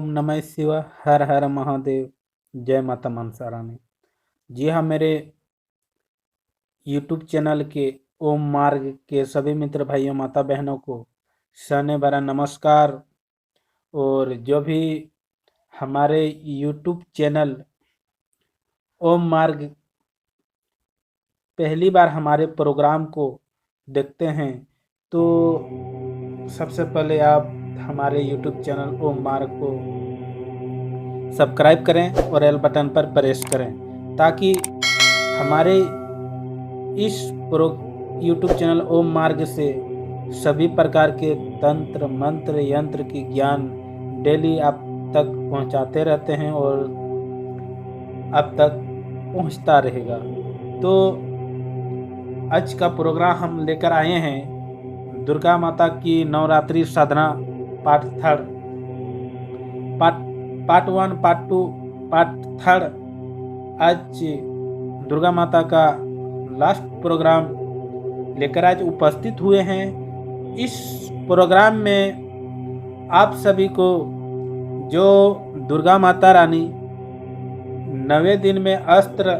ओम नमः शिवाय। हर हर महादेव। जय माता मनसा रानी। जी हाँ, मेरे यूट्यूब चैनल के ओम मार्ग के सभी मित्र भाइयों माता बहनों को सने बरा नमस्कार। और जो भी हमारे यूट्यूब चैनल ओम मार्ग पहली बार हमारे प्रोग्राम को देखते हैं तो सबसे पहले आप हमारे यूट्यूब चैनल ओम मार्ग को सब्सक्राइब करें और एल बटन पर प्रेस करें ताकि हमारे इस यूट्यूब चैनल ओम मार्ग से सभी प्रकार के तंत्र मंत्र यंत्र की ज्ञान डेली आप तक पहुंचाते रहते हैं और अब तक पहुंचता रहेगा। तो आज का प्रोग्राम हम लेकर आए हैं दुर्गा माता की नवरात्रि साधना part third, part 1, part 2, part third. आज दुर्गा माता का लास्ट प्रोग्राम लेकर आज उपस्थित हुए हैं। इस प्रोग्राम में आप सभी को जो दुर्गा माता रानी 9वें दिन में अस्त्र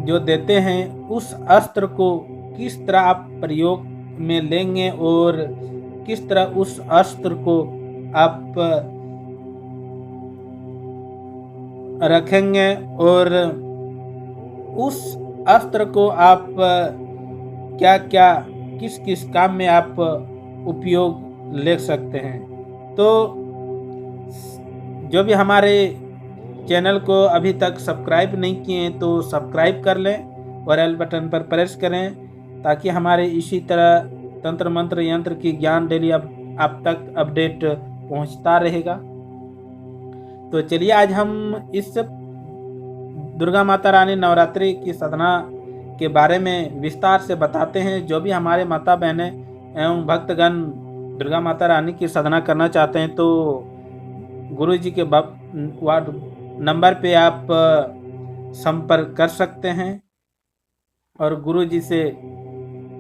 जो देते हैं उस अस्त्र को किस तरह आप प्रयोग में लेंगे और किस तरह उस अस्त्र को आप रखेंगे और उस अस्त्र को आप क्या क्या किस किस काम में आप उपयोग ले सकते हैं। तो जो भी हमारे चैनल को अभी तक सब्सक्राइब नहीं किए हैं तो सब्सक्राइब कर लें और एल बटन पर प्रेस करें ताकि हमारे इसी तरह तंत्र मंत्र यंत्र की ज्ञान डेली आप तक अपडेट पहुंचता रहेगा। तो चलिए आज हम इस दुर्गा माता रानी नवरात्रि की साधना के बारे में विस्तार से बताते हैं। जो भी हमारे माता बहनें एवं भक्तगण दुर्गा माता रानी की साधना करना चाहते हैं तो गुरु जी के वार्ड नंबर पे आप संपर्क कर सकते हैं और गुरु जी से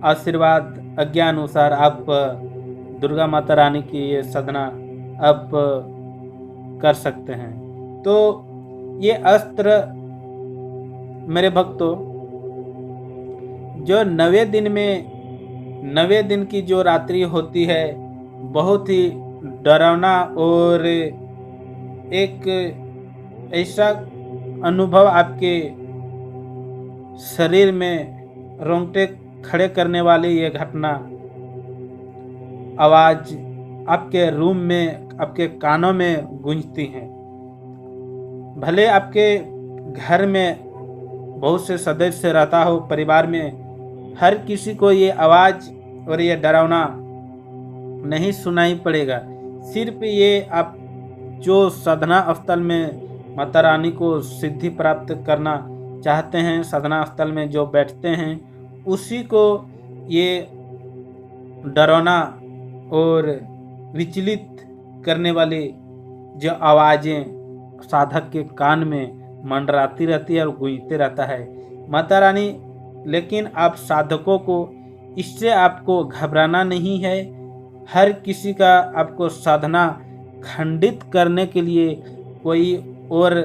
आशीर्वाद आज्ञा अनुसार आप दुर्गा माता रानी की ये साधना आप कर सकते हैं। तो ये अस्त्र मेरे भक्तों जो 9वें दिन में 9वें दिन की जो रात्रि होती है बहुत ही डरावना और एक ऐसा अनुभव आपके शरीर में रोंगटे खड़े करने वाली ये घटना आवाज आपके रूम में आपके कानों में गूंजती है। भले आपके घर में बहुत से सदस्य रहता हो, परिवार में हर किसी को ये आवाज और ये डरावना नहीं सुनाई पड़ेगा। सिर्फ ये आप जो साधना स्थल में माता रानी को सिद्धि प्राप्त करना चाहते हैं, साधना स्थल में जो बैठते हैं उसी को ये डरावना और विचलित करने वाली जो आवाज़ें साधक के कान में मंडराती रहती है और गूंजते रहता है माता रानी। लेकिन आप साधकों को इससे आपको घबराना नहीं है। हर किसी का आपको साधना खंडित करने के लिए कोई और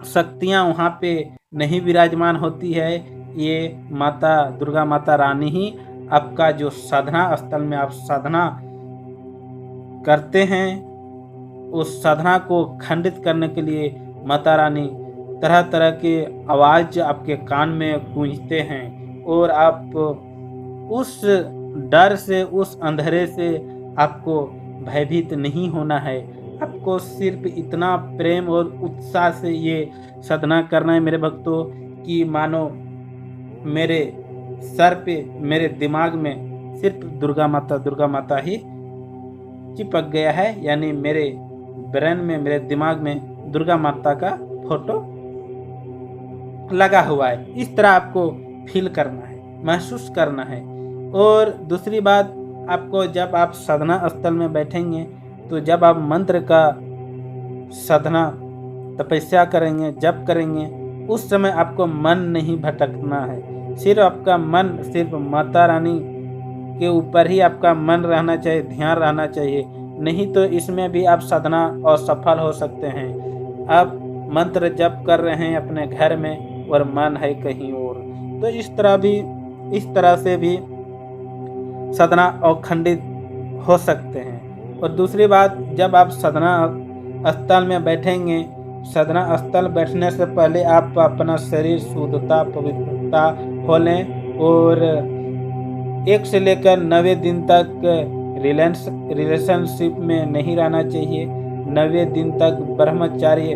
शक्तियाँ वहाँ पे नहीं विराजमान होती है। ये माता दुर्गा माता रानी ही आपका जो साधना स्थल में आप साधना करते हैं उस साधना को खंडित करने के लिए माता रानी तरह तरह के आवाज़ आपके कान में गूंजते हैं और आप उस डर से उस अंधेरे से आपको भयभीत नहीं होना है। आपको सिर्फ इतना प्रेम और उत्साह से ये साधना करना है मेरे भक्तों कि मानो मेरे सर पे मेरे दिमाग में सिर्फ दुर्गा माता ही चिपक गया है, यानी मेरे ब्रेन में मेरे दिमाग में दुर्गा माता का फोटो लगा हुआ है। इस तरह आपको फील करना है, महसूस करना है। और दूसरी बात, आपको जब आप साधना स्थल में बैठेंगे तो जब आप मंत्र का साधना तपस्या करेंगे, जप करेंगे, उस समय आपको मन नहीं भटकना है। सिर्फ आपका मन सिर्फ माता रानी के ऊपर ही आपका मन रहना चाहिए, ध्यान रहना चाहिए। नहीं तो इसमें भी आप साधना असफल हो सकते हैं। आप मंत्र जप कर रहे हैं अपने घर में और मन है कहीं और, तो इस तरह से भी साधना अखंडित हो सकते हैं। और दूसरी बात, जब आप साधना स्थल में बैठेंगे, साधना स्थल बैठने से पहले आप अपना शरीर शुद्धता पवित्रता हो लें और 1 से लेकर 90 दिन तक रिलेशनशिप में नहीं रहना चाहिए। 90 दिन तक ब्रह्मचर्य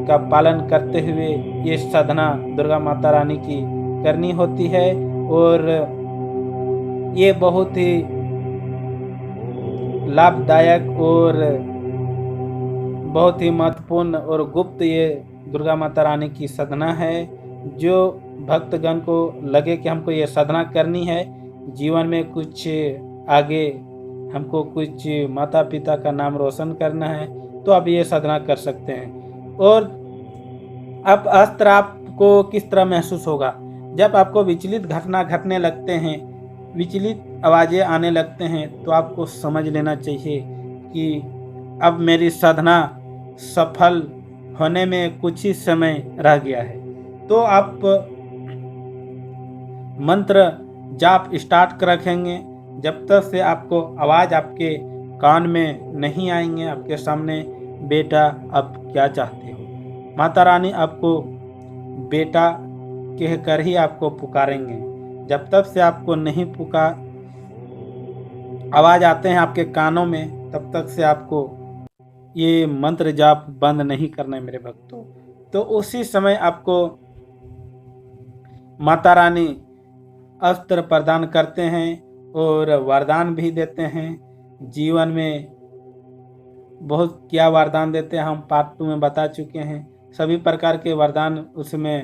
का पालन करते हुए ये साधना दुर्गा माता रानी की करनी होती है। और ये बहुत ही लाभदायक और बहुत ही महत्वपूर्ण और गुप्त ये दुर्गा माता रानी की साधना है। जो भक्तगण को लगे कि हमको ये साधना करनी है, जीवन में कुछ आगे हमको कुछ माता पिता का नाम रोशन करना है, तो आप ये साधना कर सकते हैं। और अब अस्त्र आपको किस तरह महसूस होगा? जब आपको विचलित घटना घटने लगते हैं, विचलित आवाज़ें आने लगते हैं, तो आपको समझ लेना चाहिए कि अब मेरी साधना सफल होने में कुछ ही समय रह गया है। तो आप मंत्र जाप स्टार्ट कर रखेंगे। जब तक से आपको आवाज़ आपके कान में नहीं आएंगे आपके सामने, बेटा आप क्या चाहते हो, माता रानी आपको बेटा कहकर ही आपको पुकारेंगे। जब तक से आपको नहीं आवाज़ आते हैं आपके कानों में, तब तक से आपको ये मंत्र जाप बंद नहीं करना है मेरे भक्तों। तो उसी समय आपको माता रानी अस्त्र प्रदान करते हैं और वरदान भी देते हैं। जीवन में बहुत क्या वरदान देते हैं हम पार्ट 2 में बता चुके हैं। सभी प्रकार के वरदान उसमें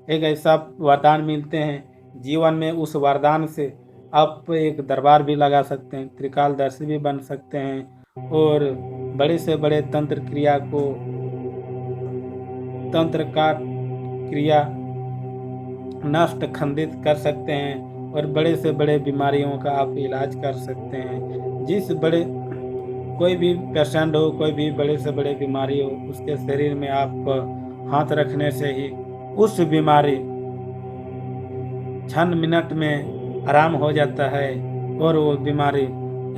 एक ऐसा वरदान मिलते हैं, जीवन में उस वरदान से आप एक दरबार भी लगा सकते हैं, त्रिकालदर्शी भी बन सकते हैं और बड़े से बड़े तंत्र का क्रिया नष्ट खंडित कर सकते हैं और बड़े से बड़े बीमारियों का आप इलाज कर सकते हैं। कोई भी पेशेंट हो, कोई भी बड़े से बड़े बीमारी हो, उसके शरीर में आप हाथ रखने से ही उस बीमारी क्षण मिनट में आराम हो जाता है और वो बीमारी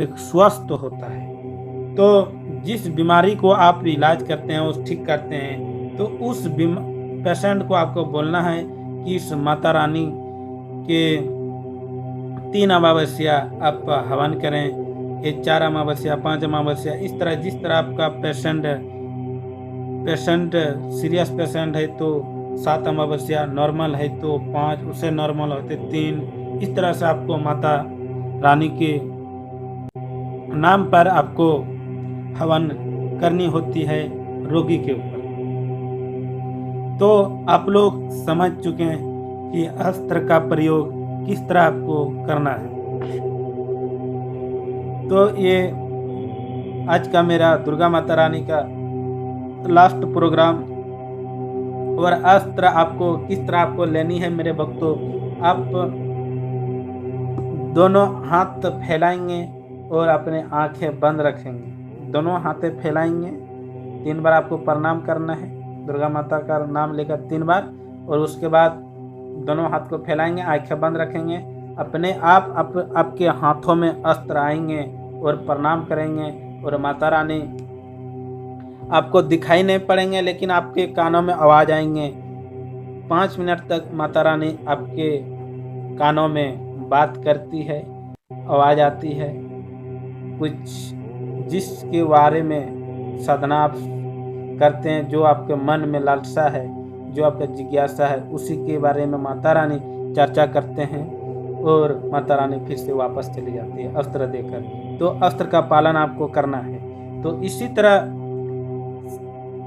एक स्वस्थ होता है। तो जिस बीमारी को आप इलाज करते हैं, उस ठीक करते हैं, तो उस पेशेंट को आपको बोलना है कि इस माता रानी के 3 अमावस्या आप हवन करें, ये 4 अमावस्या 5 अमावस्या, इस तरह जिस तरह आपका पेशेंट सीरियस पेशेंट है तो 7 अमावस्या, नॉर्मल है तो 5, उससे नॉर्मल होते 3, इस तरह से आपको माता रानी के नाम पर आपको हवन करनी होती है रोगी के ऊपर। तो आप लोग समझ चुके हैं कि अस्त्र का प्रयोग किस तरह आपको करना है। तो ये आज का मेरा दुर्गा माता रानी का लास्ट प्रोग्राम। और अस्त्र आपको किस तरह आपको लेनी है मेरे भक्तों, आप दोनों हाथ फैलाएंगे और अपने आंखें बंद रखेंगे। दोनों हाथें फैलाएंगे, 3 बार आपको प्रणाम करना है, दुर्गा माता का नाम लेकर 3 बार, और उसके बाद दोनों हाथ को फैलाएंगे, आंखें बंद रखेंगे। अपने आप आपके हाथों में अस्त्र आएंगे और प्रणाम करेंगे और माता रानी आपको दिखाई नहीं पड़ेंगे, लेकिन आपके कानों में आवाज़ आएंगे। 5 मिनट तक माता रानी आपके कानों में बात करती है, आवाज़ आती है, कुछ जिसके बारे में साधना आप करते हैं, जो आपके मन में लालसा है, जो आपका जिज्ञासा है, उसी के बारे में माता रानी चर्चा करते हैं और माता रानी फिर से वापस चली जाती है अस्त्र देकर। तो अस्त्र का पालन आपको करना है। तो इसी तरह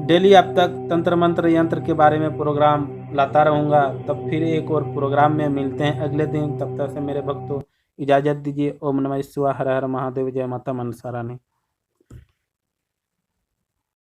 डेली अब तक तंत्र मंत्र यंत्र के बारे में प्रोग्राम लाता रहूँगा। तब फिर एक और प्रोग्राम में मिलते हैं अगले दिन। तब तक से मेरे भक्तों इजाज़त दीजिए। ओम नमः शिवाय, हर हर महादेव, जय माता मनसा रानी।